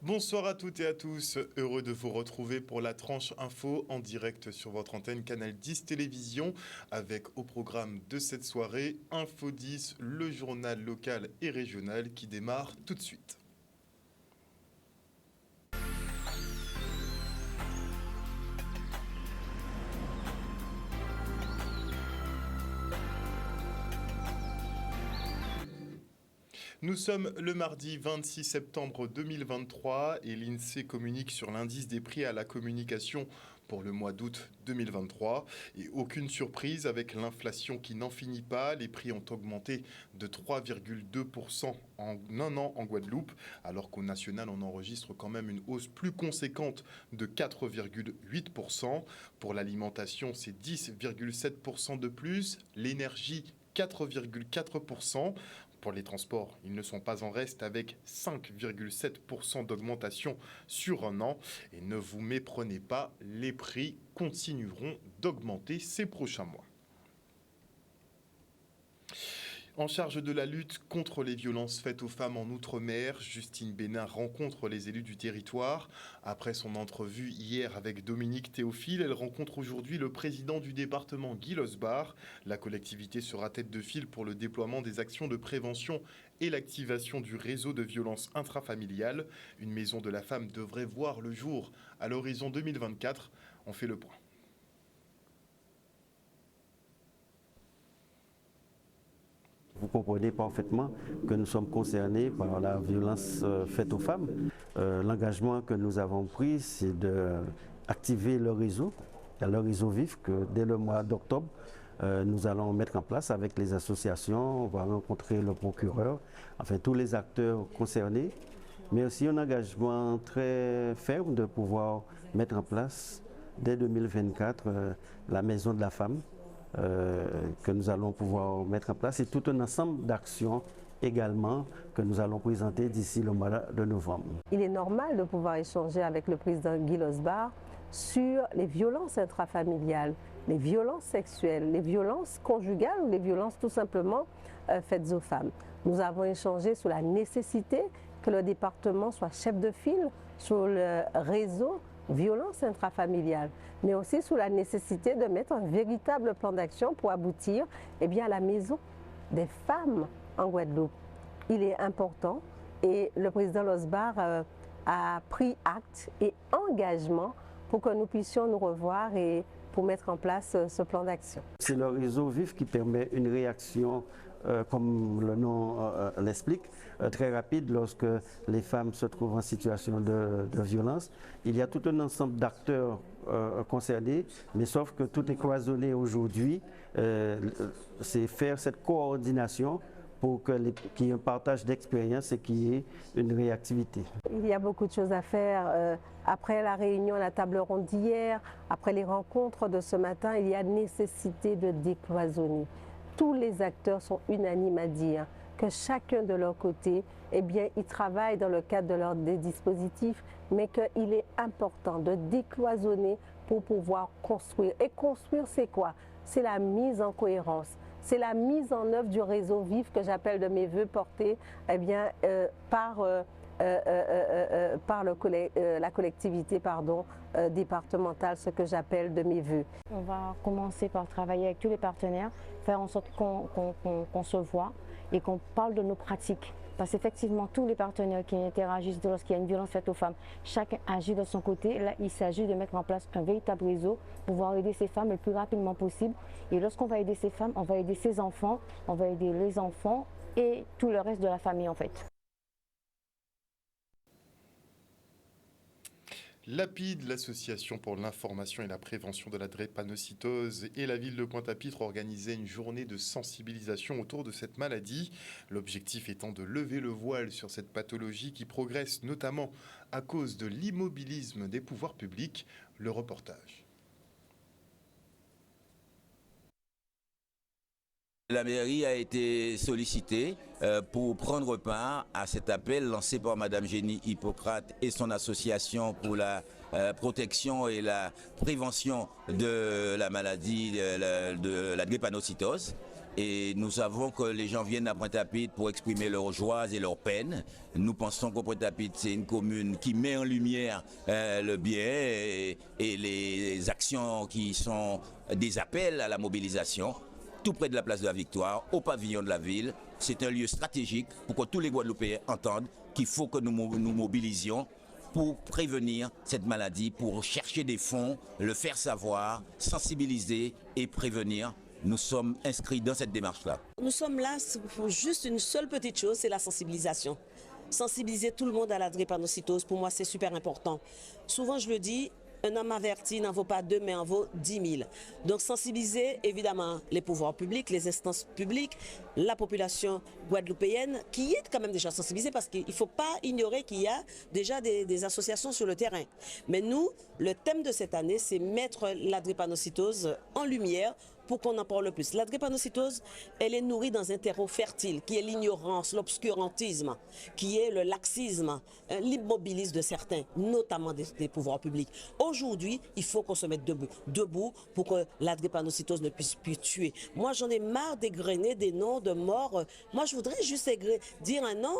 Bonsoir à toutes et à tous, heureux de vous retrouver pour la tranche info en direct sur votre antenne Canal 10 Télévision avec au programme de cette soirée Info 10, le journal local et régional qui démarre tout de suite. Nous sommes le mardi 26 septembre 2023 et l'INSEE communique sur l'indice des prix à la communication pour le mois d'août 2023. Et aucune surprise avec l'inflation qui n'en finit pas. Les prix ont augmenté de 3,2% en un an en Guadeloupe, alors qu'au national on enregistre quand même une hausse plus conséquente de 4,8%. Pour l'alimentation, c'est 10,7% de plus. L'énergie, 4,4%. Pour les transports, ils ne sont pas en reste avec 5,7% d'augmentation sur un an. Et ne vous méprenez pas, les prix continueront d'augmenter ces prochains mois. En charge de la lutte contre les violences faites aux femmes en Outre-mer, Justine Bénin rencontre les élus du territoire. Après son entrevue hier avec Dominique Théophile, elle rencontre aujourd'hui le président du département, Guy Losbar. La collectivité sera tête de file pour le déploiement des actions de prévention et l'activation du réseau de violences intrafamiliales. Une maison de la femme devrait voir le jour à l'horizon 2024. On fait le point. Vous comprenez parfaitement que nous sommes concernés par la violence faite aux femmes. L'engagement que nous avons pris, c'est d'activer le réseau vif que dès le mois d'octobre, nous allons mettre en place avec les associations. On va rencontrer le procureur, enfin tous les acteurs concernés, mais aussi un engagement très ferme de pouvoir mettre en place dès 2024 la maison de la femme. Que nous allons pouvoir mettre en place et tout un ensemble d'actions également que nous allons présenter d'ici le mois de novembre. Il est normal de pouvoir échanger avec le président Guy Losbar sur les violences intrafamiliales, les violences sexuelles, les violences conjugales ou les violences tout simplement faites aux femmes. Nous avons échangé sur la nécessité que le département soit chef de file sur le réseau violence intrafamiliale, mais aussi sous la nécessité de mettre un véritable plan d'action pour aboutir à la maison des femmes en Guadeloupe. Il est important et le président Losbar a pris acte et engagement pour que nous puissions nous revoir et pour mettre en place ce plan d'action. C'est le réseau vif qui permet une réaction comme le nom l'explique, très rapide lorsque les femmes se trouvent en situation de violence. Il y a tout un ensemble d'acteurs concernés, mais sauf que tout est cloisonné aujourd'hui. C'est faire cette coordination pour qu'il y ait un partage d'expérience et qu'il y ait une réactivité. Il y a beaucoup de choses à faire. Après la réunion, la table ronde d'hier, après les rencontres de ce matin, il y a nécessité de décloisonner. Tous les acteurs sont unanimes à dire que chacun de leur côté, ils travaillent dans le cadre des dispositifs, mais qu'il est important de décloisonner pour pouvoir construire. Et construire, c'est quoi? C'est la mise en cohérence. C'est la mise en œuvre du réseau vif que j'appelle de mes voeux portés par la collectivité départementale, ce que j'appelle de mes voeux. On va commencer par travailler avec tous les partenaires, faire en sorte qu'on se voit et qu'on parle de nos pratiques. Parce qu'effectivement, tous les partenaires qui interagissent lorsqu'il y a une violence faite aux femmes, chacun agit de son côté. Là, il s'agit de mettre en place un véritable réseau pour pouvoir aider ces femmes le plus rapidement possible. Et lorsqu'on va aider ces femmes, on va aider ses enfants, on va aider les enfants et tout le reste de la famille en fait. L'APID, l'Association pour l'information et la prévention de la drépanocytose, et la ville de Pointe-à-Pitre organisaient une journée de sensibilisation autour de cette maladie. L'objectif étant de lever le voile sur cette pathologie qui progresse notamment à cause de l'immobilisme des pouvoirs publics. Le reportage. La mairie a été sollicitée pour prendre part à cet appel lancé par Madame Génie Hippocrate et son association pour la protection et la prévention de la maladie de la drépanocytose. Et nous savons que les gens viennent à Pointe-à-Pitre pour exprimer leurs joies et leurs peines. Nous pensons que Pointe-à-Pitre, c'est une commune qui met en lumière le bien et les actions qui sont des appels à la mobilisation. Tout près de la place de la Victoire, au pavillon de la ville. C'est un lieu stratégique pour que tous les Guadeloupéens entendent qu'il faut que nous mobilisions pour prévenir cette maladie, pour chercher des fonds, le faire savoir, sensibiliser et prévenir. Nous sommes inscrits dans cette démarche-là. Nous sommes là pour juste une seule petite chose, c'est la sensibilisation. Sensibiliser tout le monde à la drépanocytose, pour moi, c'est super important. Souvent, je le dis, un homme averti n'en vaut pas deux, mais en vaut 10 000. Donc, sensibiliser, évidemment, les pouvoirs publics, les instances publiques, la population guadeloupéenne, qui est quand même déjà sensibilisée, parce qu'il ne faut pas ignorer qu'il y a déjà des associations sur le terrain. Mais nous, le thème de cette année, c'est mettre la drépanocytose en lumière, pour qu'on en parle le plus. La drépanocytose, elle est nourrie dans un terreau fertile, qui est l'ignorance, l'obscurantisme, qui est le laxisme, l'immobilisme de certains, notamment des pouvoirs publics. Aujourd'hui, il faut qu'on se mette debout pour que la drépanocytose ne puisse plus tuer. Moi, j'en ai marre d'égrener des noms de morts. Moi, je voudrais juste dire un nom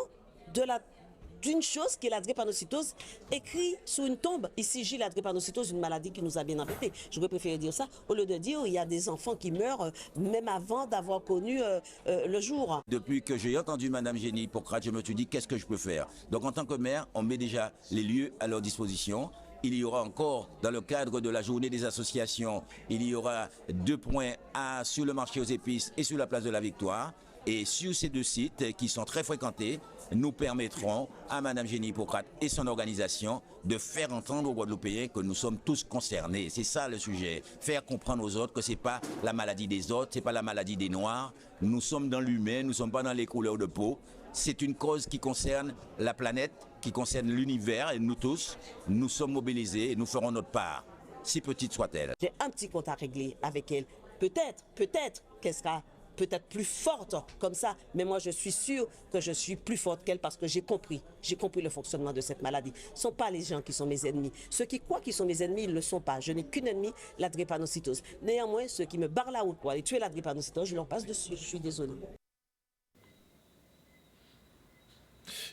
d'une chose qui est la drépanocytose, écrit sous une tombe. Ici, j'ai la drépanocytose, une maladie qui nous a bien embêtés. J'aurais préféré dire ça, au lieu de dire il y a des enfants qui meurent même avant d'avoir connu le jour. Depuis que j'ai entendu Mme Génie Hippocrate, je me suis dit qu'est-ce que je peux faire. Donc en tant que maire, on met déjà les lieux à leur disposition. Il y aura encore, dans le cadre de la journée des associations, il y aura 2 points sur le marché aux épices et sur la place de la Victoire. Et sur ces 2 sites qui sont très fréquentés, nous permettrons à Mme Génie Hippocrate et son organisation de faire entendre aux Guadeloupéens que nous sommes tous concernés. C'est ça le sujet. Faire comprendre aux autres que ce n'est pas la maladie des autres, ce n'est pas la maladie des Noirs. Nous sommes dans l'humain, nous ne sommes pas dans les couleurs de peau. C'est une cause qui concerne la planète, qui concerne l'univers et nous tous. Nous sommes mobilisés et nous ferons notre part, si petite soit-elle. J'ai un petit compte à régler avec elle. Peut-être qu'elle sera peut-être plus forte comme ça, mais moi je suis sûre que je suis plus forte qu'elle parce que j'ai compris le fonctionnement de cette maladie. Ce ne sont pas les gens qui sont mes ennemis. Ceux qui croient qu'ils sont mes ennemis, ils ne le sont pas. Je n'ai qu'une ennemie, la drépanocytose. Néanmoins, ceux qui me barrent la route pour aller tuer la drépanocytose, je leur passe dessus. Je suis désolée.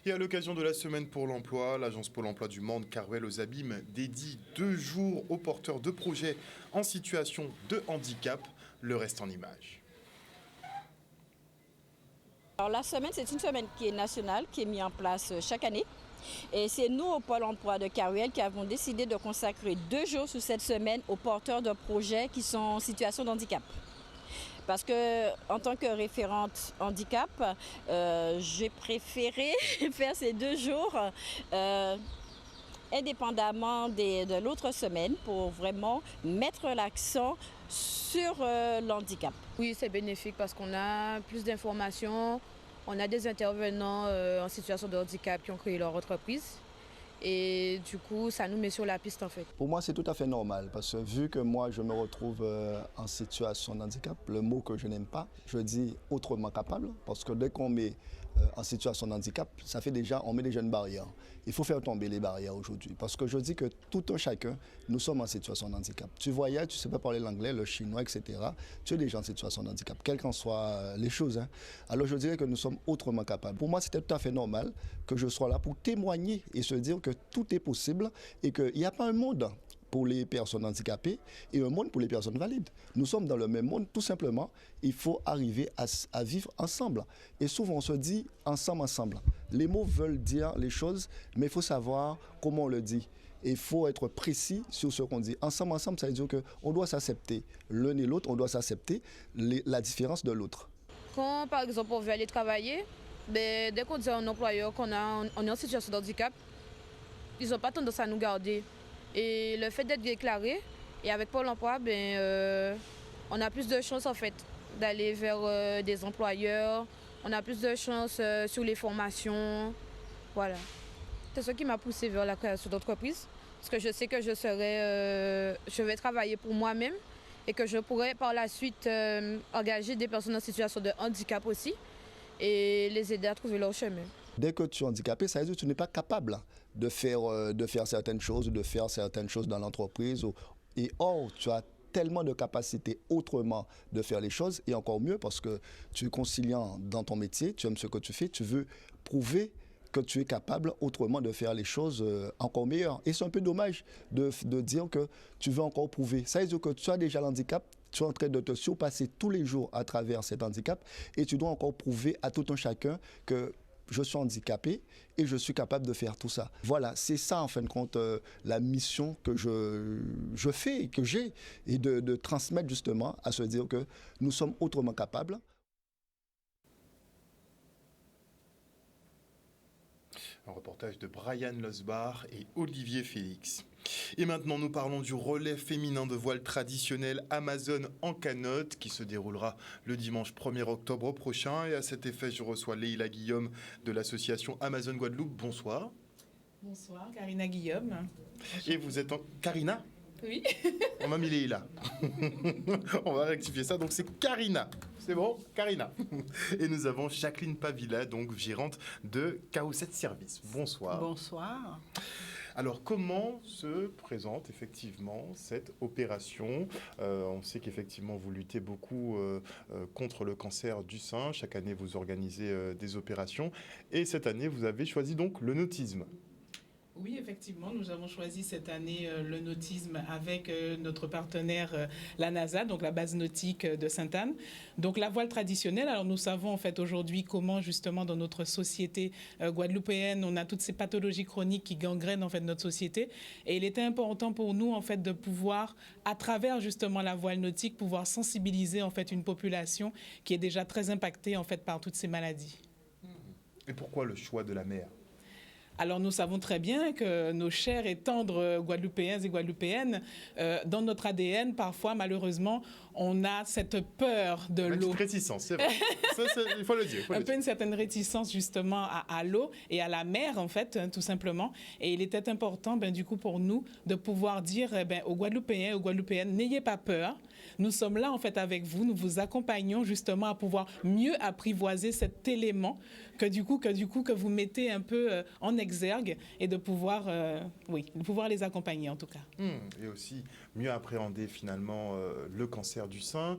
Et à l'occasion de la semaine pour l'emploi, l'agence Pôle emploi du Mans Carouel aux Abîmes dédie 2 jours aux porteurs de projets en situation de handicap. Le reste en images. Alors la semaine, c'est une semaine qui est nationale, qui est mise en place chaque année. Et c'est nous, au Pôle emploi de Carouel, qui avons décidé de consacrer 2 jours sur cette semaine aux porteurs de projets qui sont en situation de handicap. Parce que, en tant que référente handicap, j'ai préféré faire ces 2 jours indépendamment de l'autre semaine pour vraiment mettre l'accent sur l'handicap. Oui, c'est bénéfique parce qu'on a plus d'informations, on a des intervenants en situation de handicap qui ont créé leur entreprise. Et du coup, ça nous met sur la piste en fait. Pour moi, c'est tout à fait normal parce que vu que moi, je me retrouve en situation de handicap, le mot que je n'aime pas, je dis autrement capable parce que dès qu'on met en situation de handicap, ça fait déjà, on met déjà une barrière. Il faut faire tomber les barrières aujourd'hui parce que je dis que tout un chacun, nous sommes en situation de handicap. Tu voyais, tu ne sais pas parler l'anglais, le chinois, etc. Tu es déjà en situation de handicap, quelles qu'en soient les choses. Hein. Alors je dirais que nous sommes autrement capables. Pour moi, c'était tout à fait normal que je sois là pour témoigner et se dire que tout est possible et qu'il n'y a pas un monde pour les personnes handicapées et un monde pour les personnes valides. Nous sommes dans le même monde, tout simplement. Il faut arriver à vivre ensemble. Et souvent, on se dit ensemble. Les mots veulent dire les choses, mais il faut savoir comment on le dit. Et il faut être précis sur ce qu'on dit. Ensemble, ça veut dire qu'on doit s'accepter. L'un et l'autre, on doit s'accepter la différence de l'autre. Quand, par exemple, on veut aller travailler, dès qu'on dit à un employeur qu'on est en situation de handicap, ils n'ont pas tendance à nous garder. Et le fait d'être déclaré, et avec Pôle emploi, on a plus de chances en fait d'aller vers des employeurs, on a plus de chances sur les formations, voilà. C'est ce qui m'a poussée vers la création d'entreprise, parce que je sais que je vais travailler pour moi-même et que je pourrais par la suite engager des personnes en situation de handicap aussi et les aider à trouver leur chemin. Dès que tu es handicapé, ça veut dire que tu n'es pas capable de faire certaines choses, de faire certaines choses dans l'entreprise. Et or, tu as tellement de capacités autrement de faire les choses, et encore mieux parce que tu es conciliant dans ton métier, tu aimes ce que tu fais, tu veux prouver que tu es capable autrement de faire les choses encore meilleures. Et c'est un peu dommage de dire que tu veux encore prouver. Ça veut dire que tu as déjà l'handicap, tu es en train de te surpasser tous les jours à travers cet handicap et tu dois encore prouver à tout un chacun que je suis handicapé et je suis capable de faire tout ça. Voilà, c'est ça en fin de compte la mission que je fais et que j'ai, et de transmettre justement à se dire que nous sommes autrement capables. Un reportage de Brian Losbar et Olivier Félix. Et maintenant, nous parlons du relais féminin de voile traditionnel Amazon en canotte qui se déroulera le dimanche 1er octobre prochain. Et à cet effet, je reçois Leïla Guillaume de l'association Amazon Guadeloupe. Bonsoir. Bonsoir, Karina Guillaume. Et vous êtes en... Karina ? Oui. On m'a mis Leïla. On va rectifier ça. Donc c'est Karina. C'est bon, Karina. Et nous avons Jacqueline Pavilla, donc gérante de KO7 Service. Bonsoir. Bonsoir. Alors, comment se présente effectivement cette opération ? On sait qu'effectivement, vous luttez beaucoup contre le cancer du sein. Chaque année, vous organisez des opérations. Et cette année, vous avez choisi donc le nautisme. Oui, effectivement, nous avons choisi cette année le nautisme avec notre partenaire la NASA, donc la base nautique de Sainte-Anne. Donc la voile traditionnelle, alors nous savons en fait aujourd'hui comment justement dans notre société guadeloupéenne, on a toutes ces pathologies chroniques qui gangrènent en fait notre société. Et il était important pour nous en fait de pouvoir, à travers justement la voile nautique, pouvoir sensibiliser en fait une population qui est déjà très impactée en fait par toutes ces maladies. Et pourquoi le choix de la mer ? Alors nous savons très bien que nos chers et tendres Guadeloupéens et Guadeloupéennes, dans notre ADN, parfois malheureusement, on a cette peur de l'eau. Une réticence, c'est vrai. Il faut le dire. Une certaine réticence justement à l'eau et à la mer en fait, tout simplement. Et il était important du coup pour nous de pouvoir dire aux Guadeloupéens et aux Guadeloupéennes, n'ayez pas peur. Nous sommes là en fait avec vous, nous vous accompagnons justement à pouvoir mieux apprivoiser cet élément que vous mettez un peu en exergue et de pouvoir les accompagner en tout cas. Et aussi mieux appréhender finalement le cancer du sein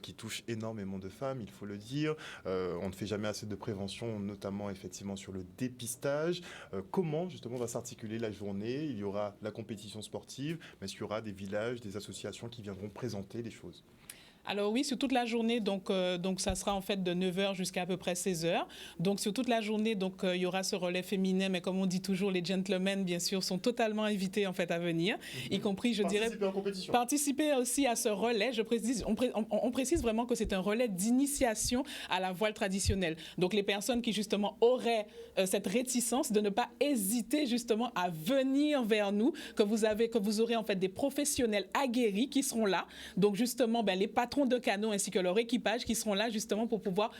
qui touche énormément de femmes, il faut le dire. On ne fait jamais assez de prévention, notamment effectivement sur le dépistage. Comment justement va s'articuler la journée ? Il y aura la compétition sportive, mais est-ce qu'il y aura des villages, des associations qui viendront présenter les choses ? Alors oui, sur toute la journée, donc ça sera en fait de 9h jusqu'à à peu près 16h. Donc sur toute la journée, il y aura ce relais féminin, mais comme on dit toujours, les gentlemen, bien sûr, sont totalement invités en fait à venir, y compris, je dirais, participer aussi à ce relais. On précise vraiment que c'est un relais d'initiation à la voile traditionnelle. Donc les personnes qui justement auraient cette réticence de ne pas hésiter justement à venir vers nous, que vous aurez en fait des professionnels aguerris qui seront là. Donc justement, les patrons de canaux ainsi que leur équipage qui seront là justement pour pouvoir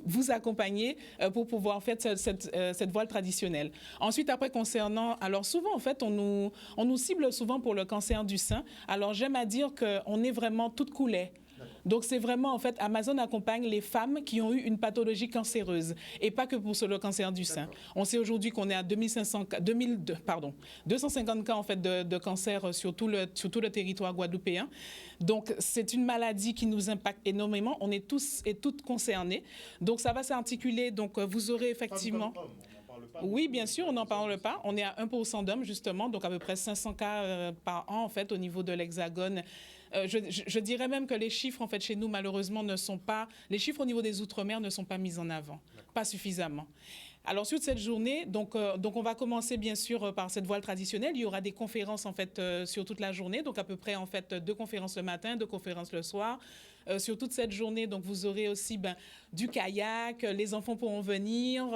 vous accompagner pour pouvoir faire cette voile traditionnelle. Ensuite, après, concernant... Alors souvent, en fait, on nous cible souvent pour le cancer du sein. Alors j'aime à dire qu'on est vraiment toute coulée. Donc c'est vraiment, en fait, Amazon accompagne les femmes qui ont eu une pathologie cancéreuse et pas que pour le cancer du sein. On sait aujourd'hui qu'on est à 250 cas en fait de cancer sur tout le territoire guadeloupéen. Donc c'est une maladie qui nous impacte énormément. On est tous et toutes concernés. Donc ça va s'articuler. Donc vous aurez effectivement... Oui, bien sûr, on n'en parle pas. On est à 1% d'hommes, justement, donc à peu près 500 cas par an, en fait, au niveau de l'Hexagone. Je dirais même que les chiffres, en fait, chez nous, malheureusement, ne sont pas... Les chiffres au niveau des Outre-mer ne sont pas mis en avant, pas suffisamment. Alors, sur cette journée, donc on va commencer, bien sûr, par cette voile traditionnelle. Il y aura des conférences, en fait, sur toute la journée. Donc, à peu près, en fait, 2 conférences le matin, 2 conférences le soir. Sur toute cette journée, donc, vous aurez aussi du kayak, les enfants pourront venir.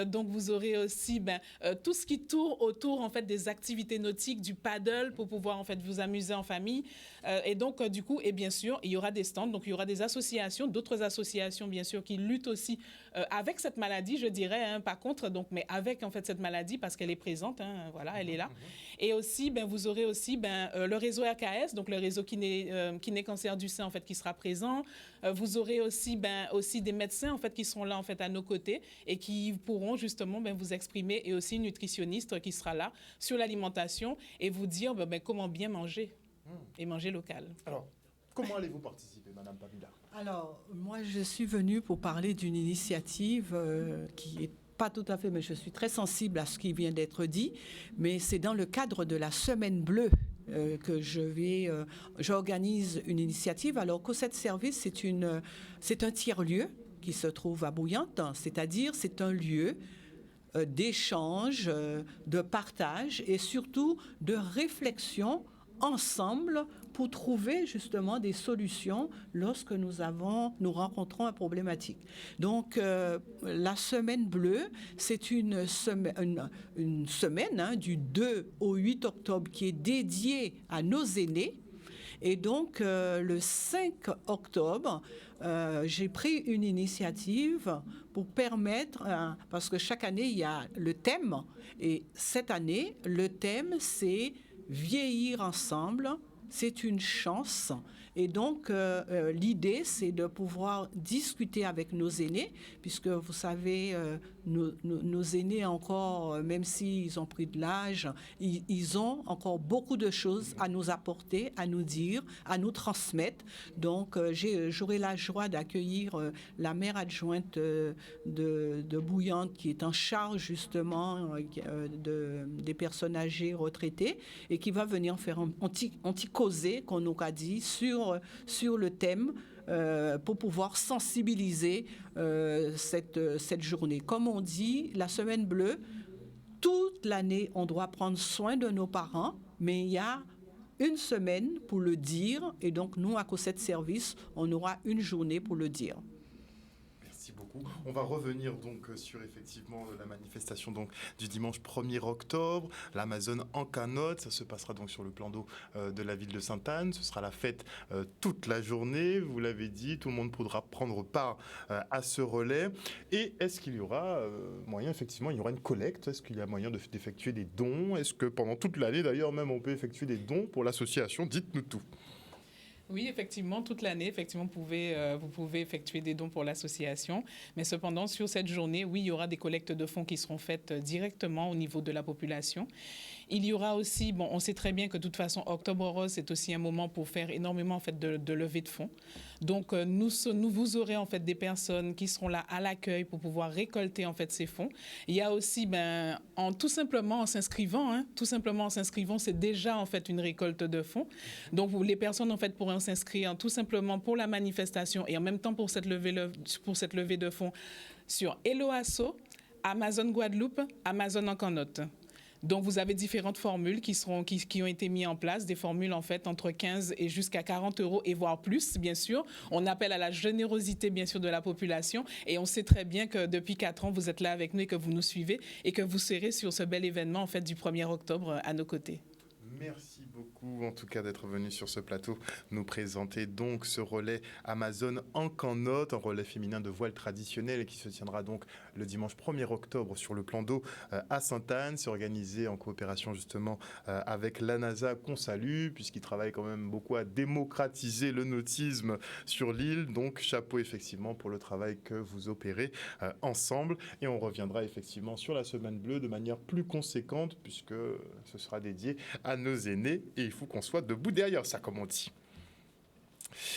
Donc, vous aurez aussi tout ce qui tourne autour, en fait, des activités nautiques, du paddle, pour pouvoir, en fait, vous amuser en famille. Et donc, du coup, et bien sûr, il y aura des stands. Donc, il y aura des associations, d'autres associations, bien sûr, qui luttent aussi avec cette maladie, je dirais, pas contre, donc, mais avec, en fait, cette maladie, parce qu'elle est présente, voilà, elle est là. Et aussi, vous aurez aussi le réseau RKS, donc le réseau kiné cancer du sein, en fait, qui sera présent. Vous aurez aussi, aussi des médecins, en fait, qui seront là, en fait, à nos côtés et qui pourront, justement, vous exprimer, et aussi une nutritionniste qui sera là sur l'alimentation et vous dire comment bien manger. et manger local. Alors, comment allez-vous participer, Madame Pamila? Alors, moi, je suis venue pour parler d'une initiative qui est pas tout à fait, mais je suis très sensible à ce qui vient d'être dit, mais c'est dans le cadre de la Semaine bleue que j'organise une initiative. Alors, COSET Service, c'est un tiers-lieu qui se trouve à Bouillante, c'est-à-dire c'est un lieu d'échange, de partage et surtout de réflexion ensemble pour trouver justement des solutions lorsque nous rencontrons une problématique. Donc, la Semaine bleue, c'est une semaine du 2 au 8 octobre qui est dédiée à nos aînés. Et donc, le 5 octobre, j'ai pris une initiative pour permettre, parce que chaque année, il y a le thème, et cette année, le thème, c'est vieillir ensemble, c'est une chance. Et donc, l'idée, c'est de pouvoir discuter avec nos aînés, puisque vous savez, nos aînés encore, même s'ils ont pris de l'âge, ils ont encore beaucoup de choses à nous apporter, à nous dire, à nous transmettre. Donc, j'aurai la joie d'accueillir la maire adjointe de Bouillante, qui est en charge justement des personnes âgées retraitées, et qui va venir faire un petit causé, qu'on aura dit, sur le thème pour pouvoir sensibiliser cette journée. Comme on dit, la Semaine bleue, toute l'année, on doit prendre soin de nos parents, mais il y a une semaine pour le dire, et donc nous, à COSET Service, on aura une journée pour le dire. Merci beaucoup. On va revenir donc sur effectivement la manifestation donc du dimanche 1er octobre, l'Amazone en canotte. Ça se passera donc sur le plan d'eau de la ville de Sainte-Anne. Ce sera la fête toute la journée. Vous l'avez dit, tout le monde pourra prendre part à ce relais. Et est-ce qu'il y aura moyen, effectivement, il y aura une collecte? Est-ce qu'il y a moyen d'effectuer des dons? Est-ce que pendant toute l'année, d'ailleurs, même on peut effectuer des dons pour l'association? Dites-nous tout. Oui, effectivement, toute l'année, effectivement, vous pouvez effectuer des dons pour l'association. Mais cependant, sur cette journée, oui, il y aura des collectes de fonds qui seront faites directement au niveau de la population. Il y aura aussi, on sait très bien que de toute façon, Octobre Rose, c'est aussi un moment pour faire énormément en fait, de levée de fonds. Donc, vous aurez en fait des personnes qui seront là à l'accueil pour pouvoir récolter en fait ces fonds. Il y a aussi, tout simplement en s'inscrivant, c'est déjà en fait une récolte de fonds. Donc, les personnes en fait pourront s'inscrire tout simplement pour la manifestation et en même temps pour cette levée de fonds sur Hello Asso, Amazon Guadeloupe, Amazon en canotte. Donc, vous avez différentes formules qui ont été mises en place, des formules en fait entre 15 et jusqu'à 40 € et voire plus, bien sûr. On appelle à la générosité, bien sûr, de la population et on sait très bien que depuis 4 ans, vous êtes là avec nous et que vous nous suivez et que vous serez sur ce bel événement en fait du 1er octobre à nos côtés. Merci beaucoup en tout cas d'être venu sur ce plateau nous présenter donc ce relais Amazone en canotte, un relais féminin de voile traditionnel qui se tiendra donc le dimanche 1er octobre sur le plan d'eau à Sainte-Anne. C'est organisé en coopération justement avec l'ANASA qu'on salue puisqu'il travaille quand même beaucoup à démocratiser le nautisme sur l'île. Donc chapeau effectivement pour le travail que vous opérez ensemble et on reviendra effectivement sur la Semaine bleue de manière plus conséquente puisque ce sera dédié à nos aînés et il faut qu'on soit debout derrière ça comme on dit.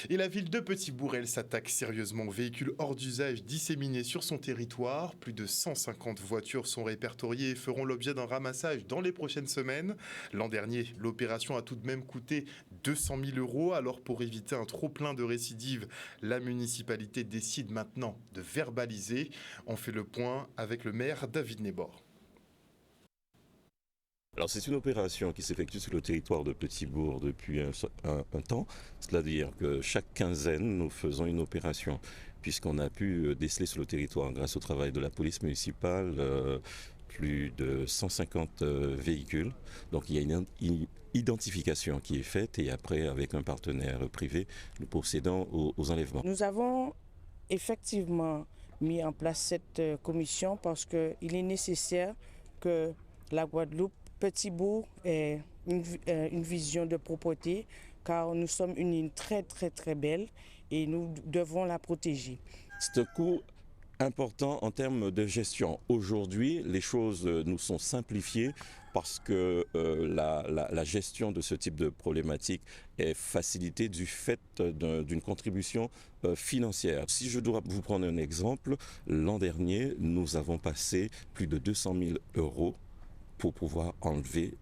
Et la ville de Petit-Bourg, elle s'attaque sérieusement aux véhicules hors d'usage disséminés sur son territoire. Plus de 150 voitures sont répertoriées et feront l'objet d'un ramassage dans les prochaines semaines. L'an dernier, l'opération a tout de même coûté 200 000 €. Alors pour éviter un trop-plein de récidives, la municipalité décide maintenant de verbaliser. On fait le point avec le maire David Nebor. Alors c'est une opération qui s'effectue sur le territoire de Petit-Bourg depuis un temps, c'est-à-dire que chaque quinzaine nous faisons une opération puisqu'on a pu déceler sur le territoire grâce au travail de la police municipale plus de 150 véhicules. Donc il y a une identification qui est faite et après avec un partenaire privé nous procédons aux enlèvements. Nous avons effectivement mis en place cette commission parce qu'il est nécessaire que la Guadeloupe Petit-Bourg est une vision de propreté car nous sommes une île très très très belle et nous devons la protéger. C'est un coût important en termes de gestion. Aujourd'hui, les choses nous sont simplifiées parce que la gestion de ce type de problématique est facilitée du fait d'une contribution financière. Si je dois vous prendre un exemple, l'an dernier, nous avons passé plus de 200 000 € pour pouvoir enlever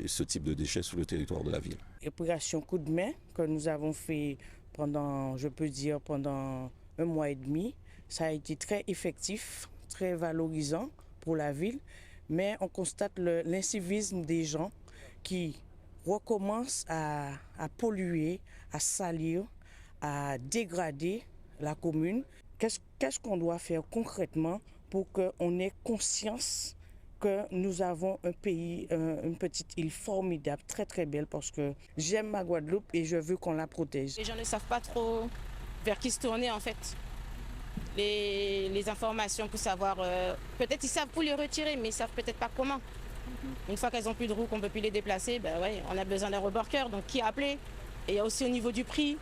ce type de déchets sur le territoire de la ville. Opération coup de main que nous avons fait pendant, je peux dire, pendant 1 mois et demi, ça a été très effectif, très valorisant pour la ville, mais on constate l'incivisme des gens qui recommencent à polluer, à salir, à dégrader la commune. Qu'est-ce qu'on doit faire concrètement pour qu'on ait conscience que nous avons un pays, une petite île formidable, très très belle, parce que j'aime ma Guadeloupe et je veux qu'on la protège. Les gens ne savent pas trop vers qui se tourner en fait. Les informations pour savoir, peut-être ils savent pour les retirer, mais ils savent peut-être pas comment. Une fois qu'elles n'ont plus de roues, qu'on ne peut plus les déplacer, ben ouais, on a besoin d'un remorqueur, donc qui appeler? Et il y a aussi au niveau du prix,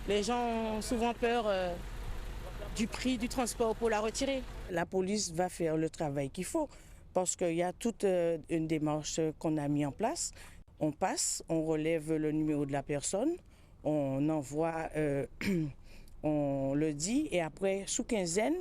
les gens ont souvent peur du prix du transport pour la retirer. La police va faire le travail qu'il faut, parce qu'il y a toute une démarche qu'on a mis en place. On passe, on relève le numéro de la personne, on envoie, on le dit, et après, sous quinzaine,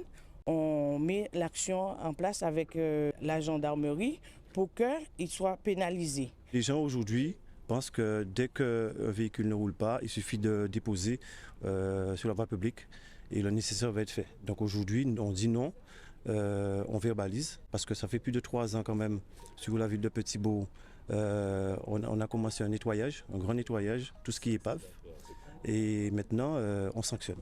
on met l'action en place avec la gendarmerie pour qu'il soit pénalisé. Les gens aujourd'hui pensent que dès qu'un véhicule ne roule pas, il suffit de déposer sur la voie publique et le nécessaire va être fait. Donc aujourd'hui, on dit non. On verbalise parce que ça fait plus de 3 ans quand même sur la ville de Petit-Bourg. On a commencé un nettoyage, un grand nettoyage, tout ce qui est épave, et maintenant on sanctionne.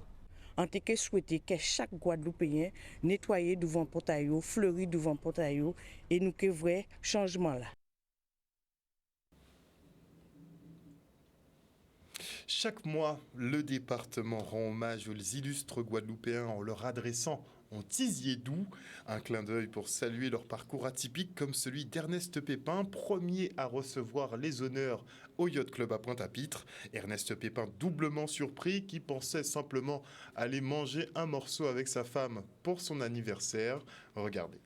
En tout cas, souhaiter que chaque Guadeloupéen nettoie devant portail, fleurit devant portail, et nous que vrai changement là. Chaque mois, le département rend hommage aux illustres Guadeloupéens en leur adressant en tisier doux, un clin d'œil pour saluer leur parcours atypique comme celui d'Ernest Pépin, premier à recevoir les honneurs au Yacht Club à Pointe-à-Pitre. Ernest Pépin doublement surpris qui pensait simplement aller manger un morceau avec sa femme pour son anniversaire. Regardez.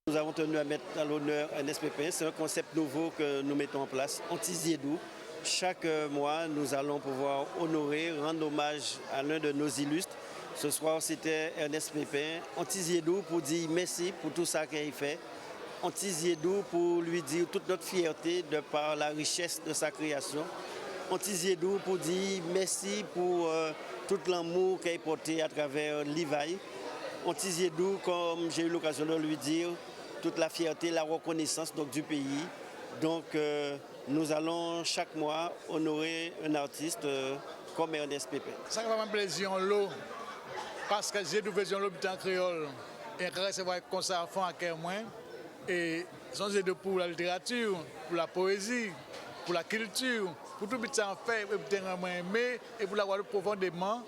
Nous avons tenu à mettre à l'honneur Ernest Pépin. C'est un concept nouveau que nous mettons en place, en tisier doux. Chaque mois, nous allons pouvoir honorer, rendre hommage à l'un de nos illustres. Ce soir, c'était Ernest Pépin. En tisier doux pour dire merci pour tout ça qu'il fait. En tisier doux pour lui dire toute notre fierté de par la richesse de sa création. En tisier doux pour dire merci pour tout l'amour qu'il a porté à travers l'Ivaille. En tisier doux, comme j'ai eu l'occasion de lui dire, toute la fierté, la reconnaissance donc, du pays. Donc, nous allons chaque mois honorer un artiste comme Ernest Pépin. Ça va me plaisir en l'eau, parce que j'ai une version de en créole. Et quand c'est vrai qu'on s'en fait à cœur moins. Et c'est pour la littérature, pour la poésie, pour la culture, pour tout ce qu'on fait, pour aimer et pour l'avoir profondément.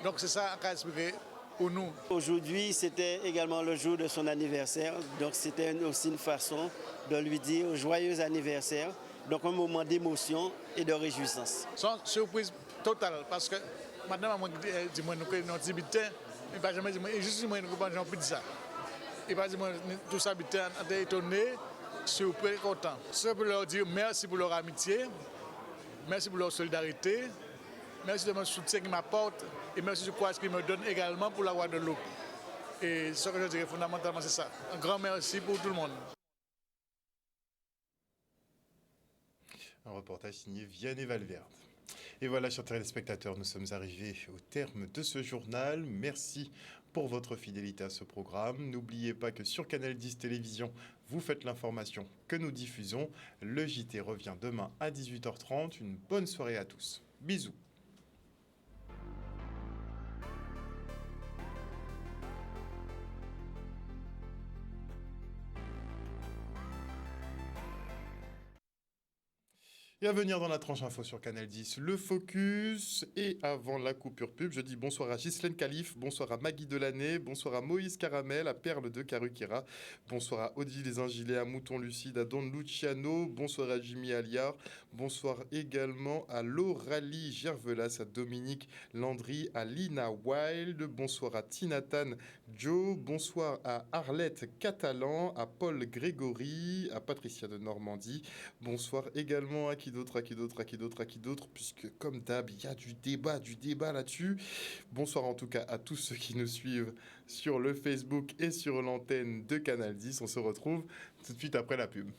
Donc c'est ça qui a expliqué pour nous. Aujourd'hui, c'était également le jour de son anniversaire. Donc c'était aussi une façon de lui dire joyeux anniversaire. Donc un moment d'émotion et de réjouissance. Sans surprise totale, parce que maintenant, moi, je dis que nous sommes habitants, mais pas jamais dit, juste moi, nous sommes pizza. Et pas dire tous les habitants étaient étonnés, surpris, contents. C'est pour leur dire merci pour leur amitié, merci pour leur solidarité, merci de mon soutien qu'ils m'apportent et merci du courage qu'ils me donnent également pour la Guadeloupe. Et ce que je dirais fondamentalement, c'est ça. Un grand merci pour tout le monde. Un reportage signé Vianney Valverde. Et voilà, chers téléspectateurs, nous sommes arrivés au terme de ce journal. Merci pour votre fidélité à ce programme. N'oubliez pas que sur Canal 10 Télévision, vous faites l'information que nous diffusons. Le JT revient demain à 18h30. Une bonne soirée à tous. Bisous. Et à venir dans la tranche info sur Canal 10, le focus. Et avant la coupure pub, je dis bonsoir à Ghislaine Khalif, bonsoir à Maggie Delaney, bonsoir à Moïse Caramel, à Perle de Karukira, bonsoir à Odile Desingilets, à Mouton Lucide, à Don Luciano, bonsoir à Jimmy Aliard, bonsoir également à Lauralie Gervelas, à Dominique Landry, à Lina Wild, bonsoir à Tinatan Joe, bonsoir à Arlette Catalan, à Paul Grégory, à Patricia de Normandie, bonsoir également à qui d'autre, puisque comme d'hab, il y a du débat là-dessus. Bonsoir en tout cas à tous ceux qui nous suivent sur le Facebook et sur l'antenne de Canal 10. On se retrouve tout de suite après la pub.